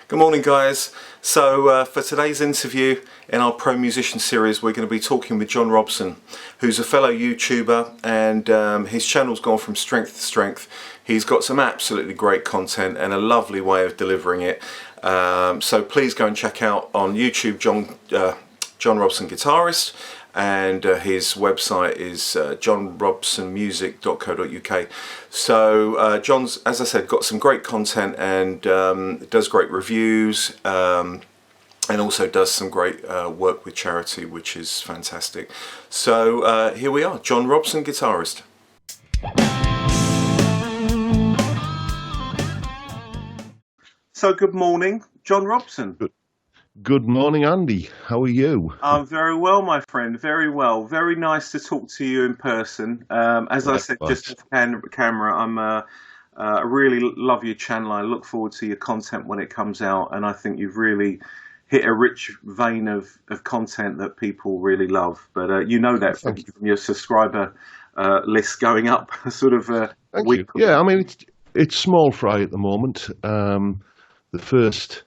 Good morning, guys. So for today's interview in our Pro Musician series, we're going to be talking with John Robson, who's a fellow YouTuber, and his channel's gone from strength to strength. He's got some absolutely great content and a lovely way of delivering it. So please go and check out on YouTube John Robson Guitarist, and his website is johnrobsonmusic.co.uk. So John's, as I said, got some great content and does great reviews, and also does some great work with charity, which is fantastic. So here we are, John Robson Guitarist. So good morning, John Robson. Good morning, Andy. How are you? I'm very well, my friend. Very well. Very nice to talk to you in person. As I said, just off camera, I really love your channel. I look forward to your content when it comes out, and I think you've really hit a rich vein of content that people really love. But you know that from your subscriber list going up, sort of. Thank you. Yeah, I mean it's small fry at the moment. The first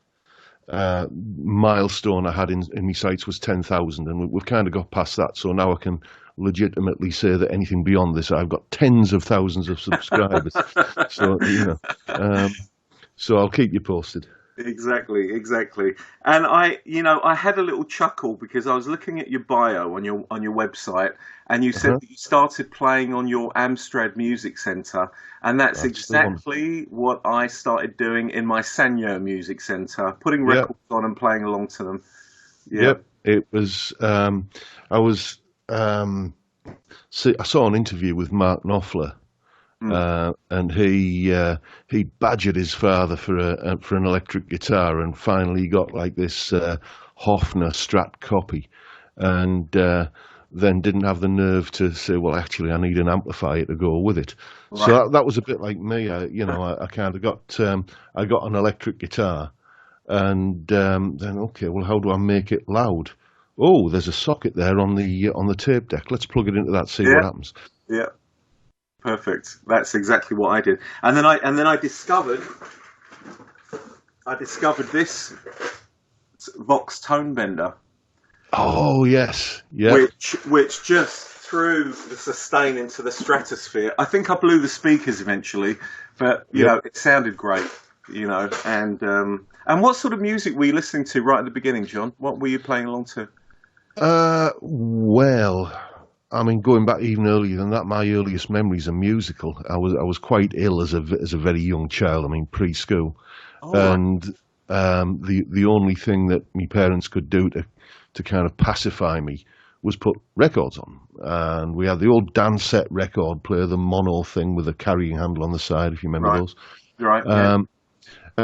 milestone I had in my sights was 10,000, and we've kind of got past that, so now I can legitimately say that anything beyond this, I've got tens of thousands of subscribers. So so I'll keep you posted. Exactly. And I had a little chuckle because I was looking at your bio on your website, and you said that you started playing on your Amstrad Music Centre, and that's exactly what I started doing in my Sanyo Music Centre, putting records on and playing along to them. Yep. It was. I saw an interview with Mark Knopfler. And he badgered his father for an electric guitar, and finally got like this Hofner Strat copy, and then didn't have the nerve to say, well, actually, I need an amplifier to go with it. Right. So that was a bit like me. I kind of got I got an electric guitar, and then okay, well, how do I make it loud? Oh, there's a socket there on the tape deck. Let's plug it into that, see what happens. Yeah. Perfect. That's exactly what I did. And then I discovered this Vox tone bender. Oh yes, yeah. Which just threw the sustain into the stratosphere. I think I blew the speakers eventually, but you know, it sounded great. And what sort of music were you listening to right at the beginning, John? What were you playing along to? Well, I mean, going back even earlier than that, my earliest memories are musical. I was quite ill as a very young child. I mean, preschool, and the only thing that my parents could do to kind of pacify me was put records on. And we had the old Dansette record player, the mono thing with a carrying handle on the side, if you remember those. Right. And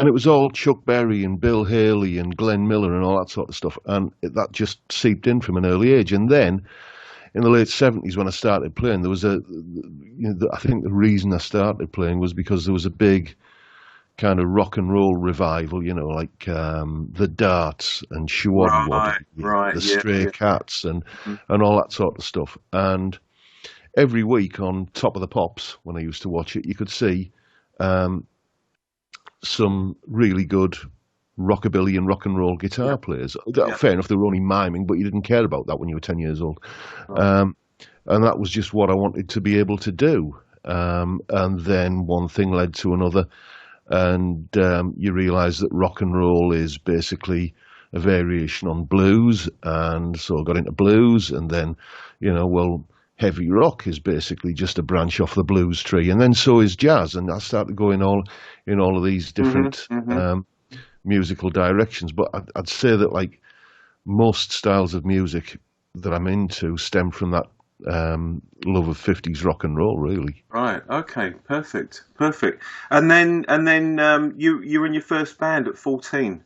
it was all Chuck Berry and Bill Haley and Glenn Miller and all that sort of stuff, and that just seeped in from an early age. And then in the late 70s, when I started playing, there was I think the reason I started playing was because there was a big kind of rock and roll revival, like the Darts and Shiwadwad, the Stray Cats and all that sort of stuff. And every week on Top of the Pops, when I used to watch it, you could see some really good rockabilly and rock and roll guitar players. Fair enough, they were only miming, but you didn't care about that when you were 10 years old. And that was just what I wanted to be able to do. And then one thing led to another, and you realise that rock and roll is basically a variation on blues, and so I got into blues, and then, heavy rock is basically just a branch off the blues tree, and then so is jazz, and I started going all of these different musical directions. But I'd say that like most styles of music that I'm into stem from that love of 50s rock and roll, really. Right. Okay. Perfect. And then you were in your first band at 14.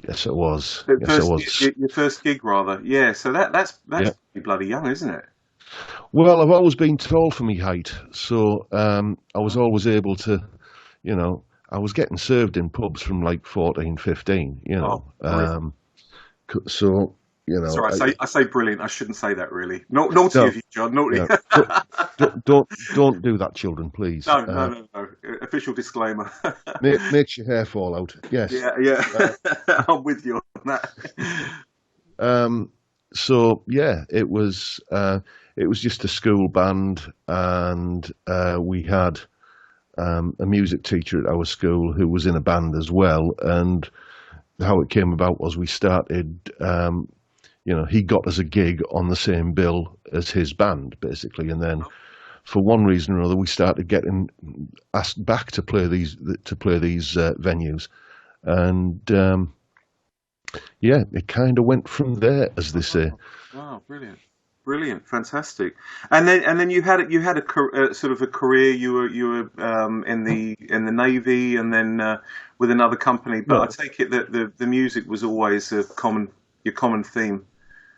Yes, I was. Your first gig, rather. Yeah. So that's pretty bloody young, isn't it? Well, I've always been tall for my height, so I was always able to, I was getting served in pubs from like 14, 15, So, you know, Sorry, I say brilliant. I shouldn't say that really. Naughty no, of you, John. Naughty. yeah, don't do that, children, please. No. Official disclaimer. Makes your hair fall out. Yes. Yeah. Uh, I'm with you on that. so yeah, it was just a school band, and we had a music teacher at our school who was in a band as well. And how it came about was we started. He got us a gig on the same bill as his band, basically, and then for one reason or other, we started getting asked back to play these venues, and it kind of went from there, as they say. Wow, brilliant, fantastic. And then you had a sort of a career. You were in the Navy, and then with another company. But I take it that the music was always your common theme.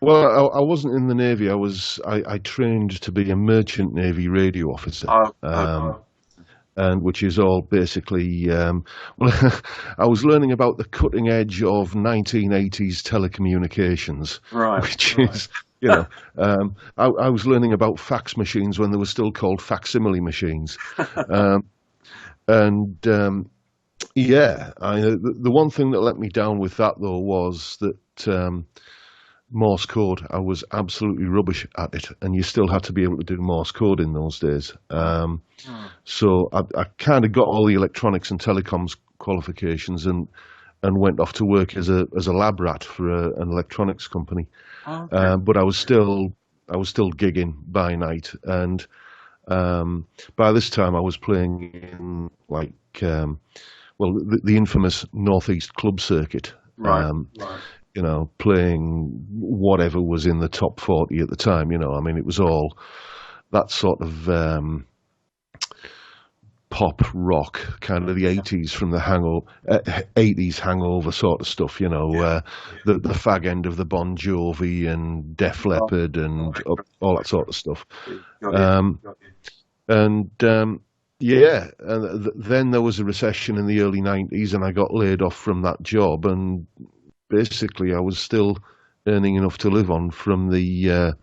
Well, I wasn't in the Navy. I trained to be a merchant Navy radio officer, and which is all basically. I was learning about the cutting edge of 1980s telecommunications, right? Which is, I was learning about fax machines when they were still called facsimile machines, the one thing that let me down with that though was that. Morse code, I was absolutely rubbish at it, and you still had to be able to do Morse code in those days. So I kind of got all the electronics and telecoms qualifications, and went off to work as a lab rat for an electronics company. Okay. But I was still gigging by night, and by this time I was playing in the infamous Northeast club circuit. Right. Playing whatever was in the top 40 at the time, it was all that sort of pop rock, kind of the 80s from the 80s hangover sort of stuff, the fag end of the Bon Jovi and Def Leppard and all that sort of stuff. And then there was a recession in the early 90s, and I got laid off from that job, and basically, I was still earning enough to live on from the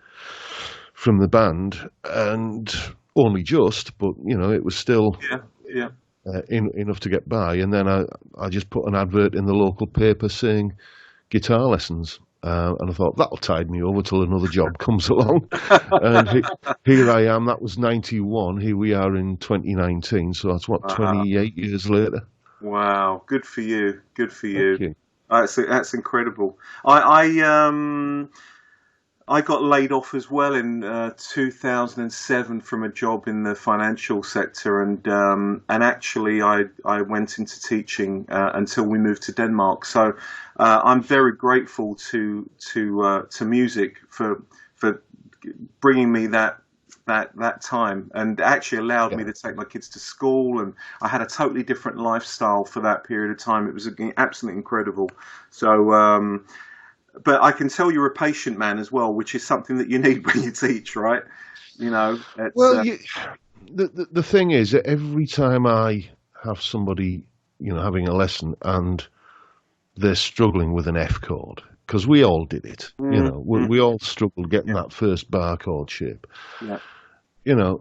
band, and only just, but it was still enough to get by. And then I just put an advert in the local paper saying guitar lessons, and I thought that'll tide me over till another job comes along. And here I am. That was 91. Here we are in 2019. So that's 28 years later. Wow, good for you. Good for you. Thank you. That's incredible. I got laid off as well in 2007 from a job in the financial sector, and actually I went into teaching until we moved to Denmark. So I'm very grateful to music for bringing me that time, and actually allowed me to take my kids to school, and I had a totally different lifestyle for that period of time. It was absolutely incredible. So but I can tell you're a patient man as well, which is something that you need when you teach, right? The thing is that every time I have somebody having a lesson and they're struggling with an F chord, because we all did it, we all struggled getting that first bar chord shape. The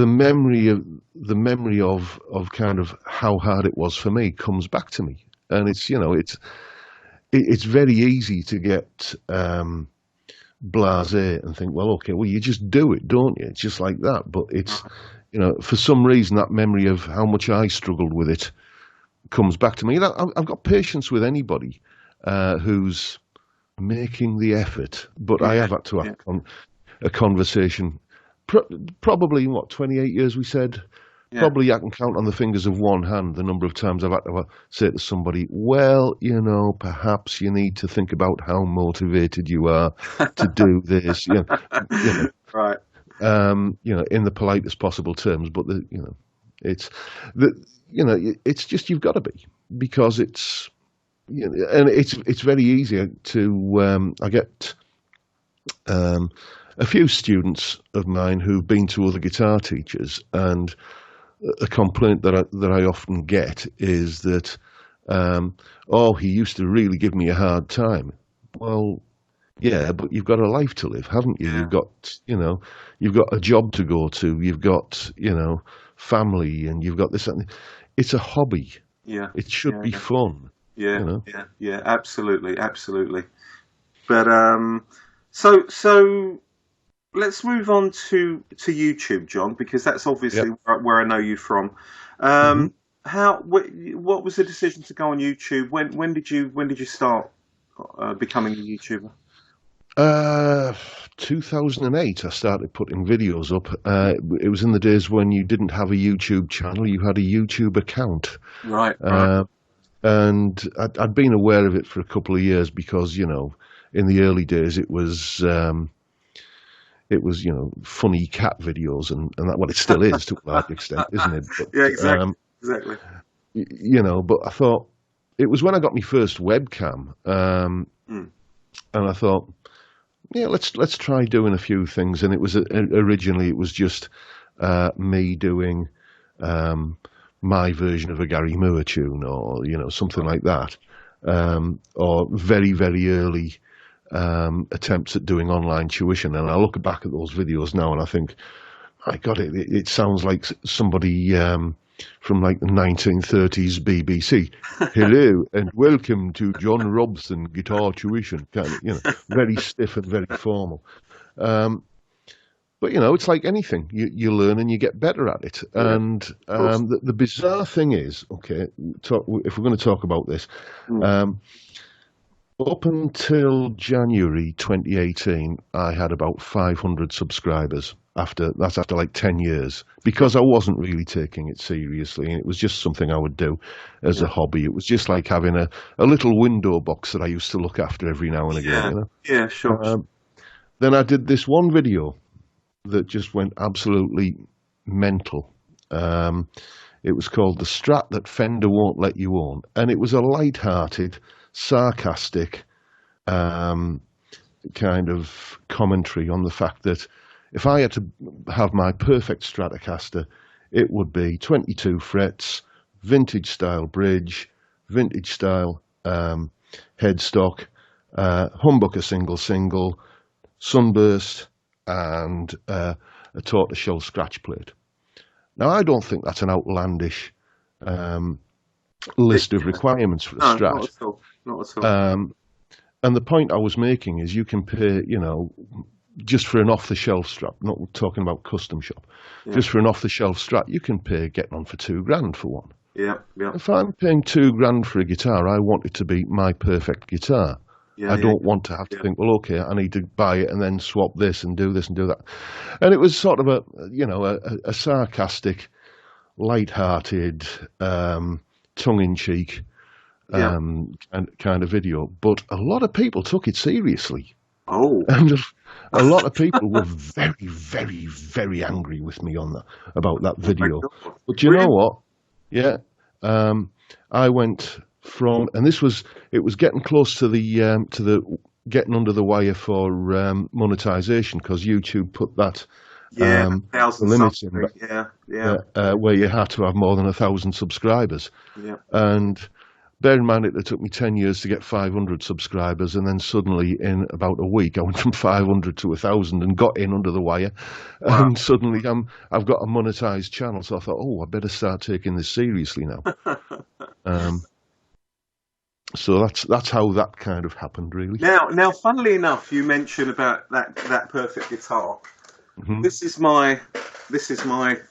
memory of kind of how hard it was for me comes back to me, and it's very easy to get blasé and think, well, okay, well, you just do it, don't you? It's just like that. But it's for some reason that memory of how much I struggled with it comes back to me. I've got patience with anybody who's making the effort, but I have had to have a conversation. Probably 28 years we said. Probably I can count on the fingers of one hand the number of times I've had to say to somebody, well, perhaps you need to think about how motivated you are to do this. Right. In the politest possible terms, but it's just you've got to be, because it's and it's very easy to I get a few students of mine who've been to other guitar teachers, and a complaint that I often get is that he used to really give me a hard time. Well, Yeah, but you've got a life to live, haven't you? Yeah. You've got, you've got a job to go to. You've got, family, and you've got this. It's a hobby. Yeah. It should be fun. Yeah. Yeah. Absolutely. Absolutely. But so let's move on to YouTube, John, because that's obviously where I know you from. What was the decision to go on YouTube? When did you start becoming a YouTuber? 2008, I started putting videos up. It was in the days when you didn't have a YouTube channel, you had a YouTube account. Right. And I'd been aware of it for a couple of years because, in the early days it was funny cat videos and that. Well, it still is to a large extent, isn't it? But, yeah, exactly. But I thought it was when I got my first webcam, and I thought, let's try doing a few things. And it was originally it was just me doing my version of a Gary Moore tune, or something like that, or very, very early attempts at doing online tuition. And I look back at those videos now and I think, my God, it sounds like somebody from like the 1930s BBC. Hello and welcome to John Robson Guitar Tuition. Kind of, very stiff and very formal. But it's like anything. You learn and you get better at it. And the bizarre thing is, if we're going to talk about this, up until January 2018, I had about 500 subscribers. After like 10 years, because I wasn't really taking it seriously, and it was just something I would do as a hobby. It was just like having a little window box that I used to look after every now and again. Yeah, sure. Then I did this one video that just went absolutely mental. It was called "The Strat That Fender Won't Let You Own," and it was a light-hearted, sarcastic kind of commentary on the fact that if I had to have my perfect Stratocaster, it would be 22 frets, vintage style bridge, vintage style headstock, humbucker single, sunburst, and a tortoiseshell scratch plate. Now, I don't think that's an outlandish list of requirements for a Strat. Not at all. And the point I was making is you can pay, just for an off-the-shelf Strat, not talking about custom shop, just for an off-the-shelf Strat, you can pay getting on for $2,000 for one. Yeah. If I'm paying $2,000 for a guitar, I want it to be my perfect guitar. I don't want to have to think, well, okay, I need to buy it and then swap this and do that. And it was sort of a sarcastic, light-hearted, tongue-in-cheek kind of video. But a lot of people took it seriously. Oh. And a lot of people were very, very, very angry with me about that video. But you know what? Yeah, I went from, and it was getting close to the getting under the wire for monetization, because YouTube put that limit in, where you had to have more than 1,000 subscribers. Yeah. And bear in mind, it took me 10 years to get 500 subscribers, and then suddenly in about a week I went from 500 to 1,000 and got in under the wire. Wow. And suddenly I've got a monetized channel, so I thought, I better start taking this seriously now. So that's how that kind of happened, really. Now, funnily enough, you mentioned about that perfect guitar. Mm-hmm. This is my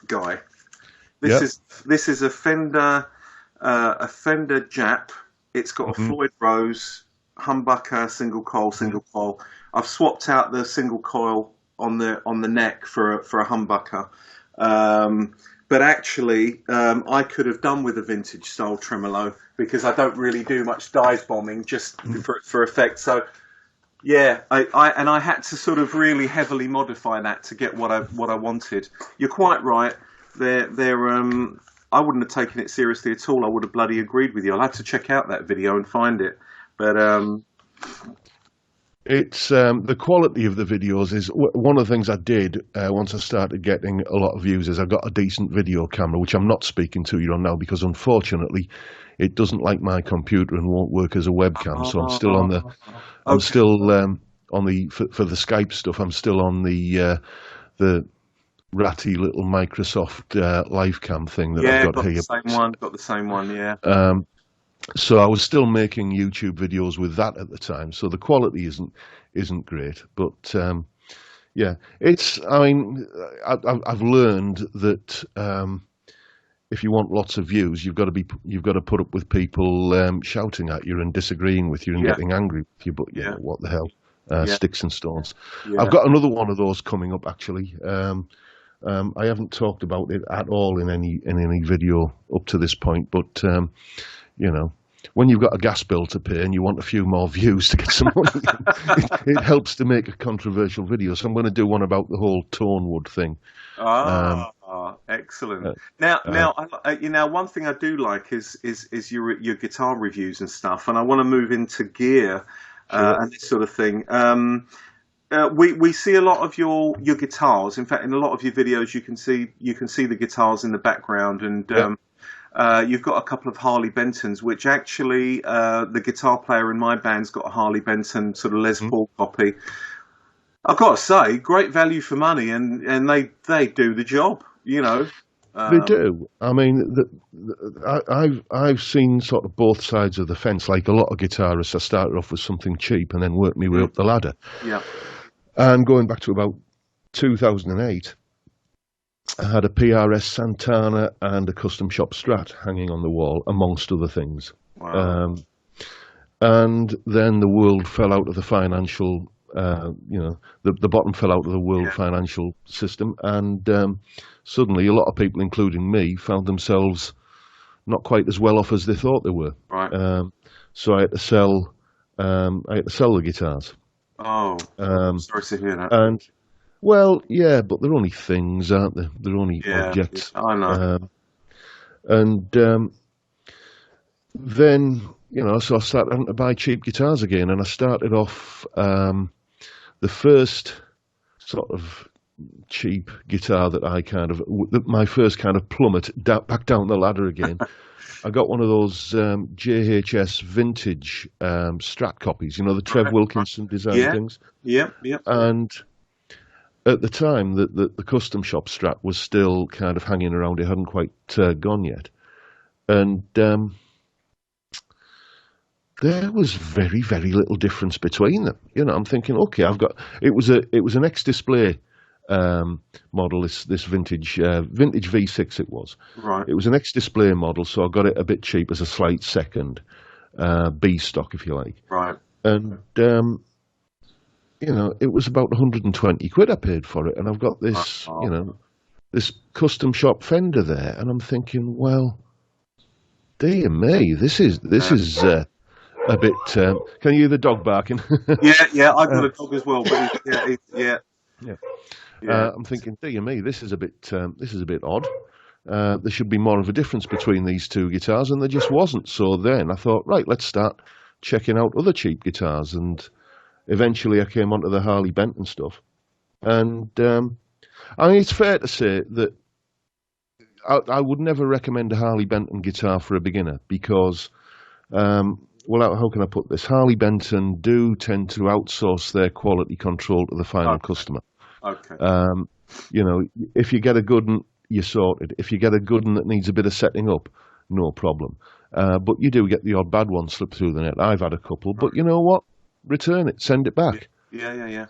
guy. This is a Fender Jap. It's got a Floyd Rose humbucker, single coil. I've swapped out the single coil on the neck for a humbucker. But actually, I could have done with a vintage style tremolo, because I don't really do much dive bombing, just for effect. So, yeah, I had to sort of really heavily modify that to get what I wanted. You're quite right. I wouldn't have taken it seriously at all. I would have bloody agreed with you. I'll have to check out that video and find it. But it's the quality of the videos is one of the things I did once I started getting a lot of views. Is I got a decent video camera, which I'm not speaking to you on now, because unfortunately it doesn't like my computer and won't work as a webcam. So I'm still on for the Skype stuff, I'm still on the ratty little Microsoft live cam thing that I've got here. Got the same one, yeah. So I was still making YouTube videos with that at the time. So the quality isn't great, but yeah, it's. I mean, I've learned that if you want lots of views, you've got to put up with people shouting at you and disagreeing with you and getting angry with you. But you know, what the hell, sticks and stones. Yeah. I've got another one of those coming up actually. I haven't talked about it at all in any video up to this point, but you know, when you've got a gas bill to pay and you want a few more views to get some money, it helps to make a controversial video. So I'm going to do one about the whole Tonewood thing. Excellent. Now, one thing I do like is your guitar reviews and stuff, and I want to move into gear and this sort of thing. We see a lot of your guitars. In fact, in a lot of your videos, you can see the guitars in the background, and you've got a couple of Harley Bentons, which actually the guitar player in my band's got a Harley Benton sort of Les Paul copy. I've got to say, great value for money, and they do the job. You know, they do. I mean, I've seen sort of both sides of the fence. Like a lot of guitarists, I started off with something cheap and then worked my way up the ladder. Yeah. And going back to about 2008, I had a PRS Santana and a custom shop Strat hanging on the wall, amongst other things. Wow. And then the world fell out of the financial, the bottom fell out of the world financial system, and suddenly a lot of people, including me, found themselves not quite as well off as they thought they were. Right. So I had to sell the guitars. Oh, sorry to hear that. And well, yeah, but they're only things, aren't they? They're only objects. I know. And then, you know, so I started having to buy cheap guitars again, and I started off the first sort of cheap guitar that my first kind of plummet back down the ladder again. I got one of those JHS vintage Strat copies, you know, the Trev Wilkinson design things. Yeah. And at the time, the custom shop Strat was still kind of hanging around. It hadn't quite gone yet. And there was very, very little difference between them. You know, I'm thinking, okay, it was an ex-display model, this vintage V6 it was. Right. It was an ex-display model, so I got it a bit cheap as a slight second, B stock, if you like. Right. And, you know, it was about 120 quid I paid for it, and I've got this, you know, this custom shop Fender there, and I'm thinking, well, dear me, this is a bit. Can you hear the dog barking? yeah, I've got a dog as well, but yeah. I'm thinking, dear me, this is a bit odd. There should be more of a difference between these two guitars, and there just wasn't. So then I thought, right, let's start checking out other cheap guitars, and eventually I came onto the Harley Benton stuff. And I mean, it's fair to say that I would never recommend a Harley Benton guitar for a beginner because, well, how can I put this? Harley Benton do tend to outsource their quality control to the final customer. Okay. You know, if you get a good one, you're sorted. If you get a good one that needs a bit of setting up, no problem. But you do get the odd bad one slip through the net. I've had a couple, but you know what? Return it, send it back. Yeah.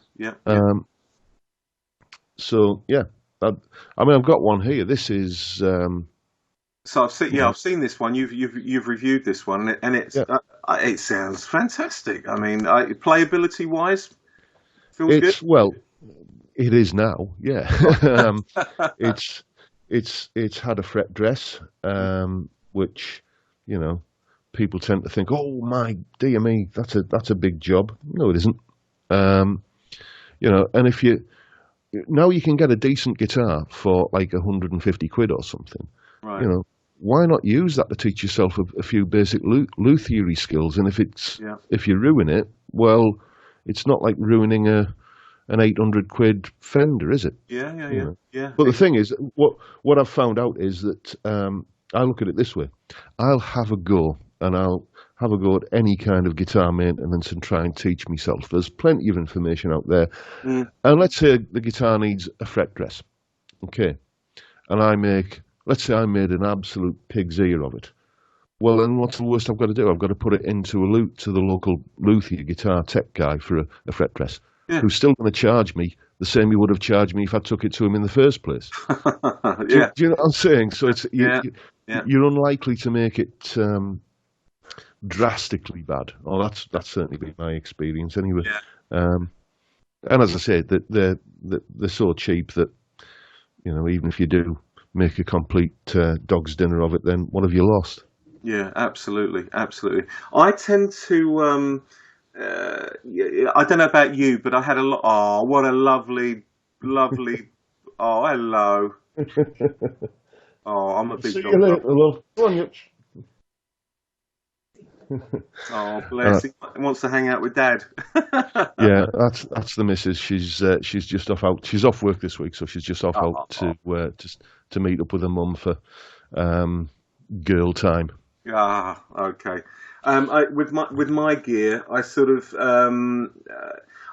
So yeah, I mean, I've got one here. This is. So I've seen this one. You've reviewed this one, and it sounds fantastic. I mean, playability wise, feels good. Well, it is now. Yeah, it's had a fret dress, which, you know, people tend to think, oh my dear me, that's a big job. No, it isn't. You know, and if now you can get a decent guitar for like 150 quid or something. Right. You know, why not use that to teach yourself a few basic lute theory skills? And if you ruin it, well, it's not like ruining an 800 quid Fender, is it? Yeah. But the thing is, what I've found out is that I look at it this way: I'll have a go and I'll have a go at any kind of guitar maintenance and try and teach myself. There's plenty of information out there. And let's say the guitar needs a fret dress. Okay. And let's say I made an absolute pig's ear of it. Well, then what's the worst I've got to do? I've got to put it into a lute to the local luthier guitar tech guy for a fret dress, who's still going to charge me the same he would have charged me if I took it to him in the first place. Do you know what I'm saying? So you're unlikely to make it drastically bad. Oh, that's certainly been my experience anyway. And as I said, they're so cheap that, you know, even if you do make a complete dog's dinner of it, then what have you lost? Yeah, absolutely. I tend to, I don't know about you, but I had a lot. Oh, what a lovely. Oh, hello. Oh, I'm a big See dog. you later, love. Go on, Yutch. Oh, bless. He wants to hang out with Dad. Yeah, that's the missus. She's just off She's off work this week, so she's just off out to meet up with her mum for girl time. Ah, okay. With my gear, I sort of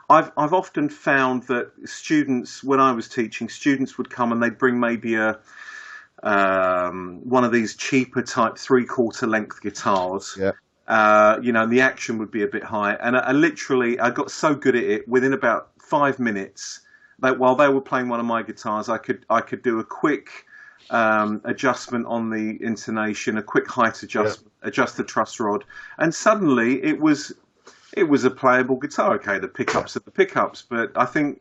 I've often found that students, when I was teaching, students would come and they'd bring maybe one of these cheaper type 3/4 length guitars. Yeah. You know, and the action would be a bit high. And I got so good at it, within about 5 minutes, that while they were playing one of my guitars, I could do a quick adjustment on the intonation, a quick height adjustment, adjust the truss rod, and suddenly it was a playable guitar. Okay, the pickups are the pickups, but I think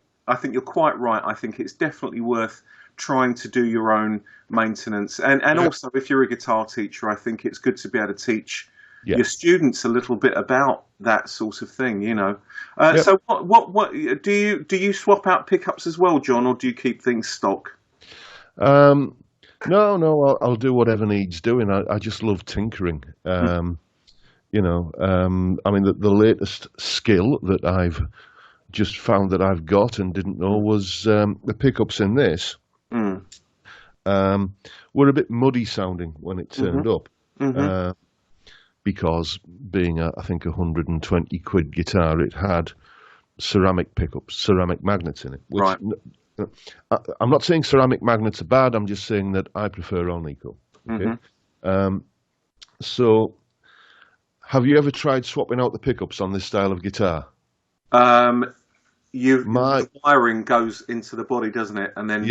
you're quite right. I think it's definitely worth trying to do your own maintenance, and also if you're a guitar teacher, I think it's good to be able to teach your students a little bit about that sort of thing, you know. So what do you swap out pickups as well, John, or do you keep things stock? No, I'll do whatever needs doing. I just love tinkering. You know, I mean, the latest skill that I've just found that I've got and didn't know was the pickups in this were a bit muddy sounding when it turned up. Because being I think 120 quid guitar, it had ceramic pickups, ceramic magnets in it. Which, I'm not saying ceramic magnets are bad. I'm just saying that I prefer Alnico. Okay? So, have you ever tried swapping out the pickups on this style of guitar? The wiring goes into the body, doesn't it? And then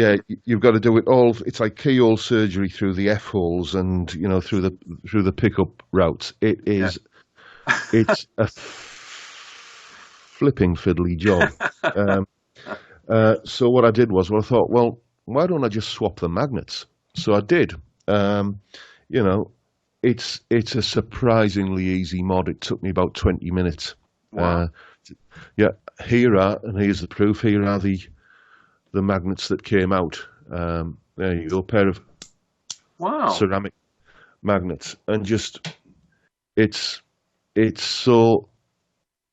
you've got to do it all. It's like keyhole surgery through the F holes and, you know, through the pickup routes. It is, it's a flipping fiddly job. So what I did was, I thought, well, why don't I just swap the magnets? So I did. You know, it's a surprisingly easy mod. It took me about 20 minutes. Wow. Here's the proof. Here are the magnets that came out. There you go, a pair of ceramic magnets, and just it's so.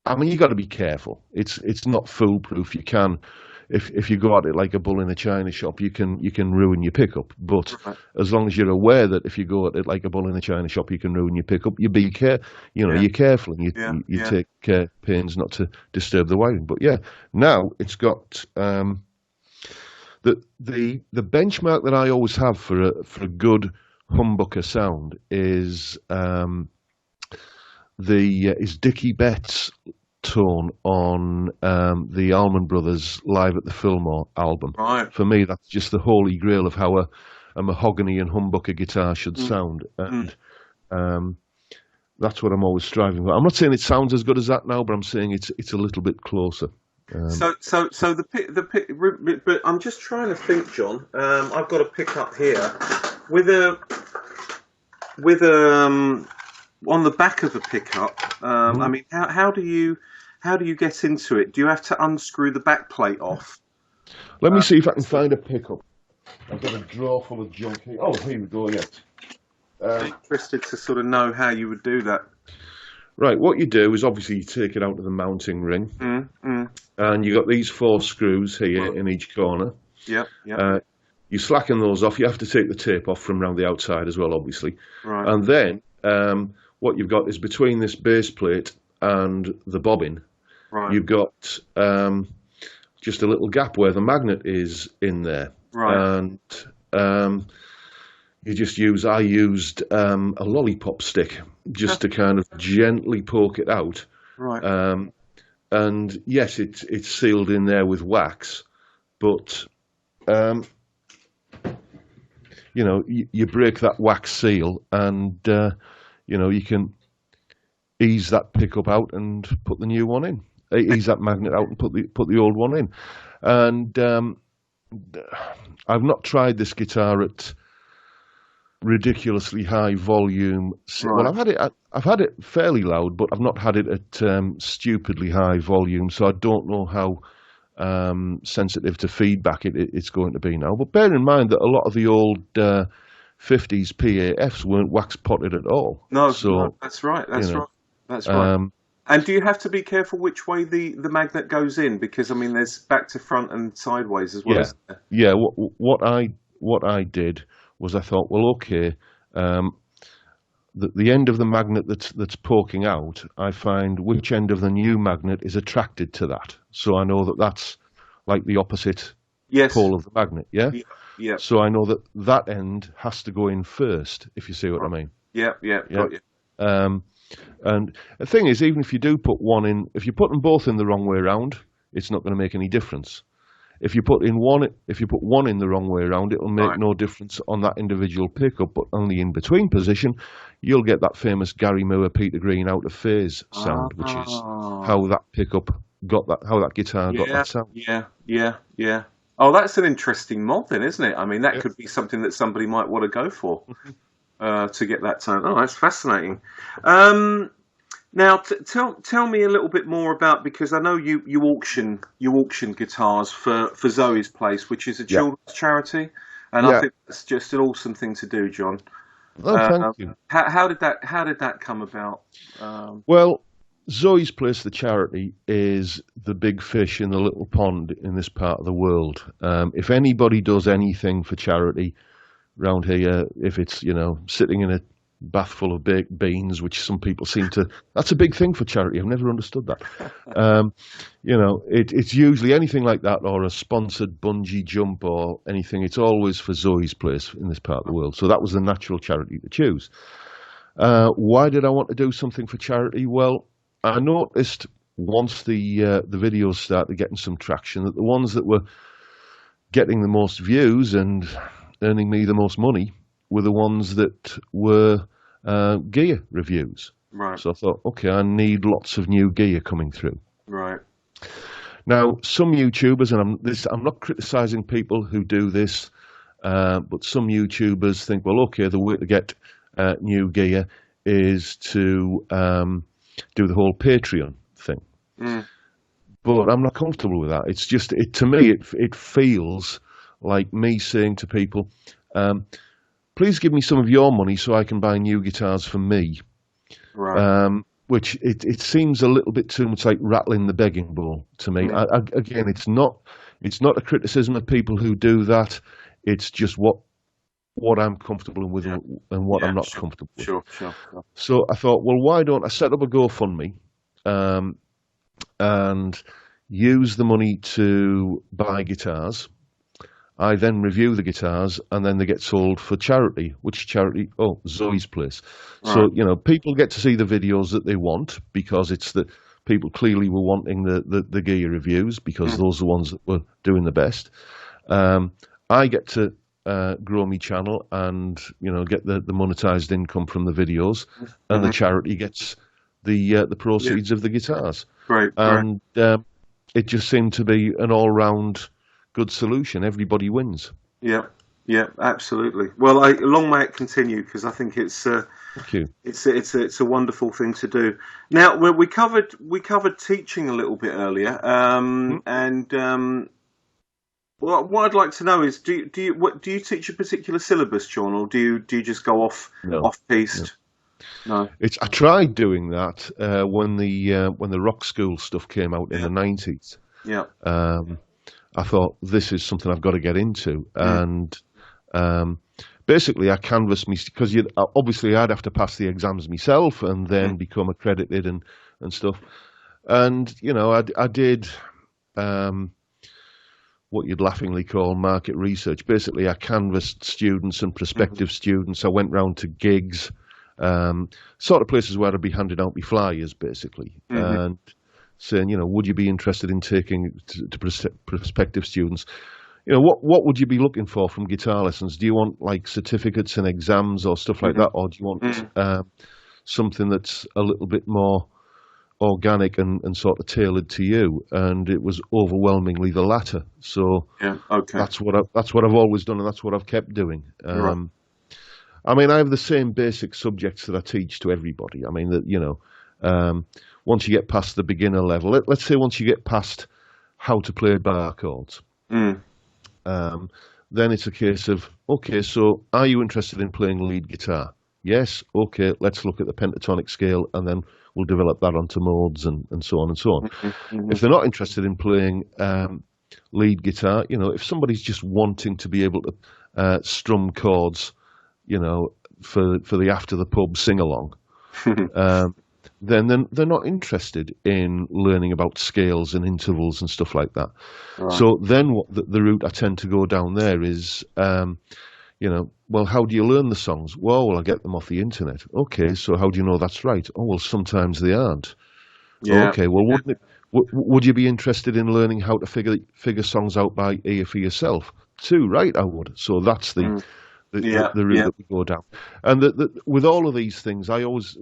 I mean, you got to be careful. It's not foolproof. You can, if you go at it like a bull in a china shop, you can ruin your pickup. But as long as you're aware that if you go at it like a bull in a china shop, you can ruin your pickup. You're careful and you take pains not to disturb the wiring. But now it's got the benchmark that I always have for a good humbucker sound is is Dickie Betts' tone on the Allman Brothers Live at the Fillmore album. Right. For me, that's just the holy grail of how a mahogany and humbucker guitar should sound, and that's what I'm always striving for. I'm not saying it sounds as good as that now, but I'm saying it's a little bit closer. So but I'm just trying to think, John. I've got a pickup here with a on the back of the pickup. I mean, how do you get into it? Do you have to unscrew the back plate off? Let me see if I can find a pickup. I've got a drawer full of junk here. Oh, here we go. I'm interested to sort of know how you would do that. Right, what you do is obviously you take it out of the mounting ring, and you got these 4 screws here in each corner. You slacken those off. You have to take the tape off from around the outside as well, obviously. Right. And then what you've got is between this base plate and the bobbin, Right. you've got just a little gap where the magnet is in there. Right. And I used a lollipop stick just to kind of gently poke it out. Right. And yes, it's sealed in there with wax, but you break that wax seal, and you can ease that pickup out and put the new one in. Ease that magnet out and put the old one in. And I've not tried this guitar at ridiculously high volume. Right. Well, I've had it fairly loud, but I've not had it at stupidly high volume. So I don't know how sensitive to feedback it's going to be now. But bear in mind that a lot of the old 50s PAFs weren't wax potted at all. No, so that's right. That's right. And do you have to be careful which way the magnet goes in? Because I mean, there's back to front and sideways as well. Yeah, Isn't there? yeah. What I did was I thought, well, okay, the end of the magnet that's poking out, I find which end of the new magnet is attracted to that. So I know that that's like the opposite pole of the magnet. Yeah. Yeah. So I know that end has to go in first, if you see what I mean. Yeah. Got you. And the thing is, even if you do put one in, if you put them both in the wrong way around, it's not going to make any difference. If you put one in the wrong way around, it'll make no difference on that individual pickup. But on the in-between position, you'll get that famous Gary Moore, Peter Green out of phase sound, which is how that pickup how that guitar got that sound. Yeah. Oh, that's an interesting mod then, isn't it? I mean, that could be something that somebody might want to go for. To get that tone. Oh, that's fascinating. Now, tell me a little bit more about, because I know you auction guitars for Zoe's Place, which is a children's charity, and I think that's just an awesome thing to do, John. Oh, thank you. How did that come about? Well, Zoe's Place, the charity, is the big fish in the little pond in this part of the world. If anybody does anything for charity round here, if it's sitting in a bath full of baked beans, which some people seem to, that's a big thing for charity. I've never understood that. It's usually anything like that, or a sponsored bungee jump or anything. It's always for Zoe's Place in this part of the world. So that was the natural charity to choose. Why did I want to do something for charity? Well, I noticed once the videos started getting some traction, that the ones that were getting the most views and earning me the most money were the ones that were gear reviews. Right. So I thought, okay, I need lots of new gear coming through. Right. Now, some YouTubers, and I'm not criticizing people who do this, but some YouTubers think, well, okay, the way to get new gear is to do the whole Patreon thing. But I'm not comfortable with that. It's just, to me, it feels like me saying to people, please give me some of your money so I can buy new guitars for me. Right. Which it seems a little bit too much like rattling the begging bowl to me. Again, it's not a criticism of people who do that. It's just what I'm comfortable with and what I'm not comfortable with. Sure. So I thought, well, why don't I set up a GoFundMe and use the money to buy guitars. I then review the guitars, and then they get sold for charity. Which charity? Oh, Zoe's Place. Right. So, people get to see the videos that they want, because it's the people clearly were wanting the gear reviews, because those are the ones that were doing the best. I get to grow my channel and, get the monetized income from the videos, and the charity gets the proceeds of the guitars. Right. And it just seemed to be an all-round good solution. Everybody wins. Yeah, absolutely. Well, long may it continue, because I think it's Thank you. It's a wonderful thing to do. Now, we covered teaching a little bit earlier, and what I'd like to know is, do you teach a particular syllabus, John, or do you just go off piste? No. I tried doing that when the rock school stuff came out in the 90s. Yeah. I thought, this is something I've got to get into, and basically I canvassed me because obviously I'd have to pass the exams myself and then become accredited and stuff. And I did what you'd laughingly call market research. Basically, I canvassed students and prospective students. I went round to gigs, sort of places where I'd be handing out my flyers, basically, and saying, would you be interested in taking to prospective students? What would you be looking for from guitar lessons? Do you want like certificates and exams or stuff like that, or do you want something that's a little bit more organic and sort of tailored to you? And it was overwhelmingly the latter. So that's what I've always done, and that's what I've kept doing. Right. I mean, I have the same basic subjects that I teach to everybody. I mean, that once you get past the beginner level, let's say once you get past how to play bar chords. Then it's a case of, okay, so are you interested in playing lead guitar? Yes, okay, let's look at the pentatonic scale, and then we'll develop that onto modes and so on and so on. If they're not interested in playing lead guitar, if somebody's just wanting to be able to strum chords, for the after the pub sing-along, then they're not interested in learning about scales and intervals and stuff like that. Right. So then what the route I tend to go down there is, well, how do you learn the songs? Well, I get them off the internet. Okay, so how do you know that's right? Oh, well, sometimes they aren't. Yeah. Okay, well, would you be interested in learning how to figure songs out by ear for yourself? Too, right, I would. So that's the route that we go down. And with all of these things, I always,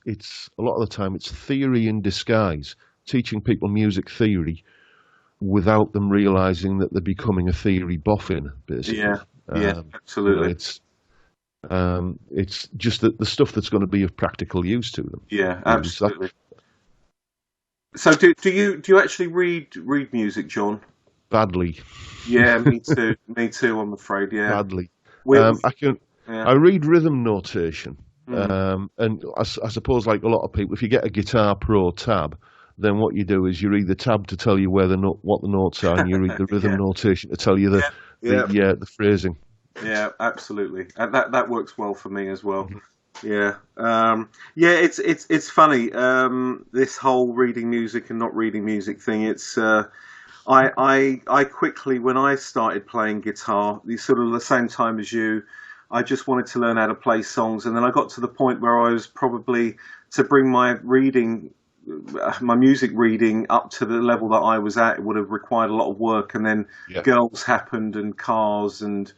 it's a lot of the time, it's theory in disguise, teaching people music theory without them realizing that they're becoming a theory boffin, basically. Yeah, absolutely. It's just the stuff that's going to be of practical use to them. Yeah, absolutely. So do you actually read music, John? Badly. Yeah, me too. Me too, I'm afraid. Yeah. Badly. I read rhythm notation, and I suppose, like a lot of people, if you get a Guitar Pro tab, then what you do is you read the tab to tell you what the notes are, and you read the rhythm notation to tell you the phrasing. Yeah, absolutely, and that works well for me as well. Yeah, it's funny, this whole reading music and not reading music thing. It's I quickly, when I started playing guitar, sort of the same time as you, I just wanted to learn how to play songs, and then I got to the point where I was probably, to bring my music reading up to the level that I was at, it would have required a lot of work, and then girls happened and cars and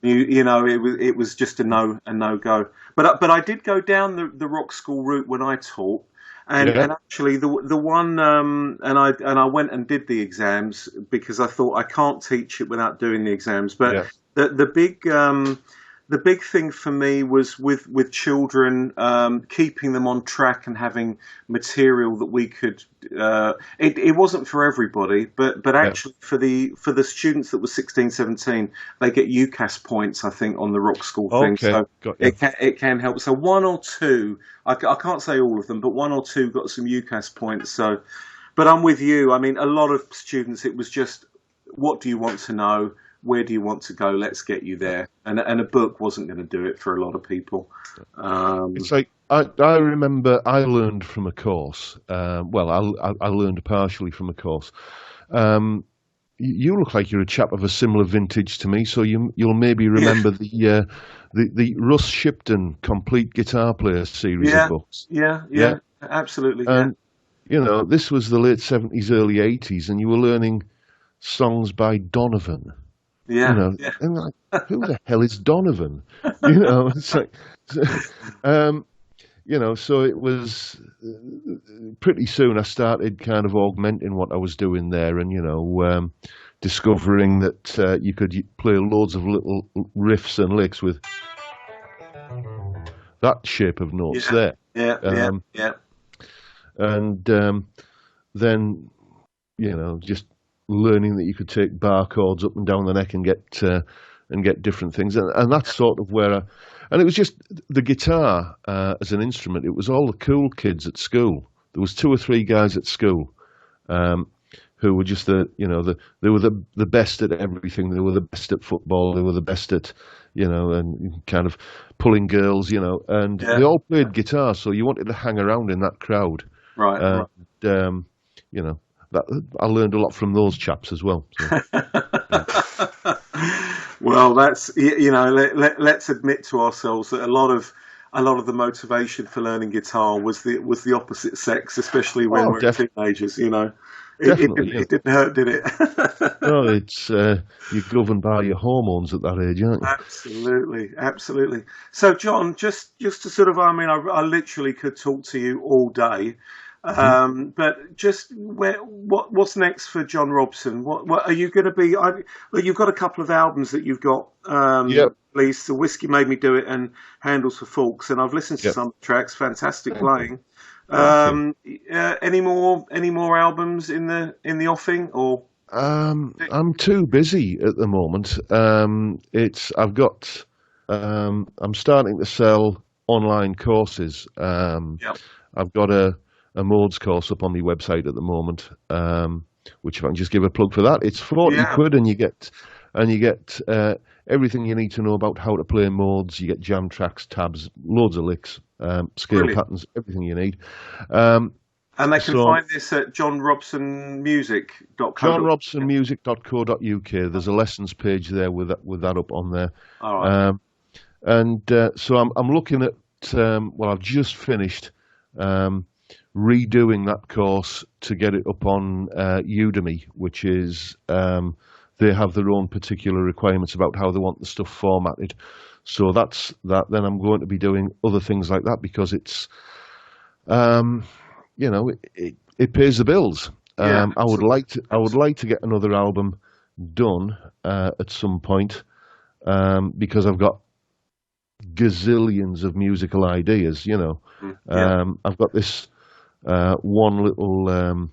it was just a no go. But I did go down the rock school route when I taught. And actually, the one, and I went and did the exams because I thought I can't teach it without doing the exams. But the big thing for me was with children, keeping them on track and having material that we could. It wasn't for everybody, but actually for the students that were 16, 17, they get UCAS points, I think, on the rock school thing. So it can help. So one or two, I can't say all of them, but one or two got some UCAS points. So, but I'm with you. I mean, a lot of students, it was just, what do you want to know? Where do you want to go? Let's get you there. And a book wasn't going to do it for a lot of people. It's like, I remember I learned from a course. I learned partially from a course. You look like you're a chap of a similar vintage to me, so you'll maybe remember the Russ Shipton Complete Guitar Player series of books. Yeah, absolutely. And, this was the late 70s, early 80s, and you were learning songs by Donovan. And like, who the hell is Donovan? It's like, so it was pretty soon I started kind of augmenting what I was doing there, and discovering that you could play loads of little riffs and licks with that shape of notes there. And then just learning that you could take bar chords up and down the neck and get different things, and that's sort of where and it was just the guitar as an instrument. It was all the cool kids at school. There was 2 or 3 guys at school who were just they were the best at everything. They were the best at football. They were the best at and kind of pulling girls, and they all played guitar, so you wanted to hang around in that crowd. Right. You know, that I learned a lot from those chaps as well. So. Well, that's let's admit to ourselves that a lot of the motivation for learning guitar was the opposite sex, especially when we're teenagers. It didn't hurt, did it? No, it's you're governed by your hormones at that age, aren't you? Absolutely. So, John, just to sort of, I literally could talk to you all day. But just what's next for John Robson? What are you going to be? You've got a couple of albums that you've got released. The Whiskey Made Me Do It and Handles for Forks, and I've listened to some tracks. Fantastic playing. Any more albums in the offing, or? I'm too busy at the moment. I'm starting to sell online courses. I've got a modes course up on my website at the moment, which if I can just give a plug for that, it's 40 quid, and you get everything you need to know about how to play modes. You get jam tracks, tabs, loads of licks, scale patterns, everything you need. And they can find this at johnrobsonmusic.co. johnrobsonmusic.co.uk. There's a lessons page there with that up on there. All right. So I'm looking at I've just finished redoing that course to get it up on Udemy, which is they have their own particular requirements about how they want the stuff formatted. So that's that. Then I'm going to be doing other things like that because it's it pays the bills. I would like to get another album done at some point because I've got gazillions of musical ideas. I've got this one little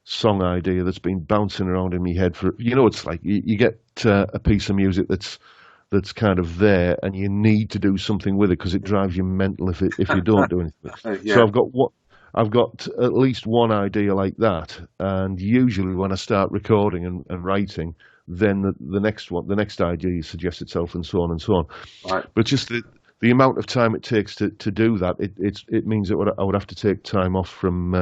song idea that's been bouncing around in my head for it's like you get a piece of music that's kind of there, and you need to do something with it because it drives you mental if you don't do anything. So I've got at least one idea like that, and usually when I start recording and writing, then the next idea suggests itself, and so on and so on. Right. But just the amount of time it takes to do that, it means that I would have to take time off from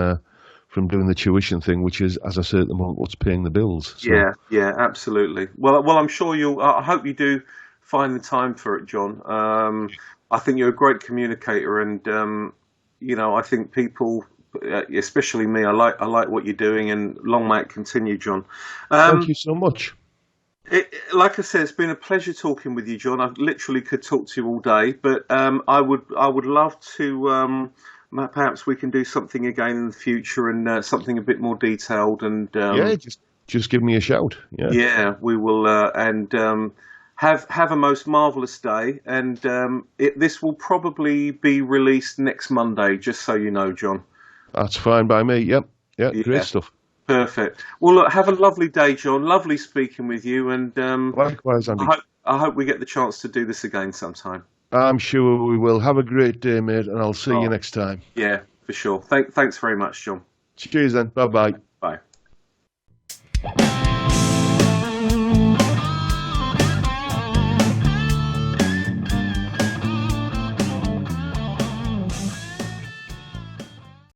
doing the tuition thing, which is, as I say at the moment, what's paying the bills. So. Yeah, absolutely. Well, I'm sure I hope you do find the time for it, John. I think you're a great communicator, and I think people, especially me, I like what you're doing, and long may it continue, John. Thank you so much. Like I said, it's been a pleasure talking with you, John. I literally could talk to you all day, but I would love to. Perhaps we can do something again in the future, and something a bit more detailed. And just give me a shout. Yeah, we will. Have a most marvellous day, and this will probably be released next Monday, just so you know, John. That's fine by me. Yep. Yeah, great stuff. Perfect. Well, look, have a lovely day, John. Lovely speaking with you, and likewise, Andy. I hope we get the chance to do this again sometime. I'm sure we will. Have a great day, mate, and I'll see you next time. Yeah, for sure. Thanks very much, John. Cheers then. Bye-bye. Bye.